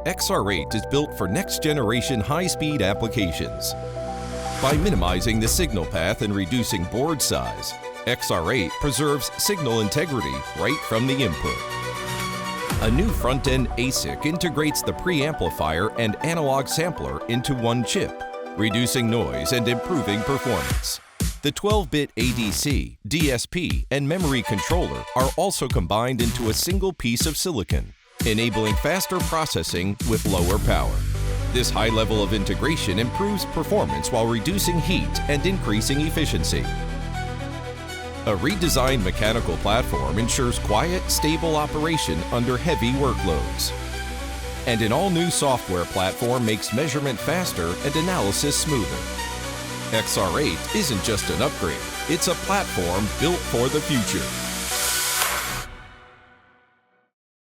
XR8 is built for next-generation high-speed applications. By minimizing the signal path and reducing board size, XR8 preserves signal integrity right from the input. A new front-end ASIC integrates the preamplifier and analog sampler into one chip, reducing noise and improving performance. The 12-bit ADC, DSP, and memory controller are also combined into a single piece of silicon, enabling faster processing with lower power. This high level of integration improves performance while reducing heat and increasing efficiency. A redesigned mechanical platform ensures quiet, stable operation under heavy workloads. And an all-new software platform makes measurement faster and analysis smoother. XR8 isn't just an upgrade, it's a platform built for the future.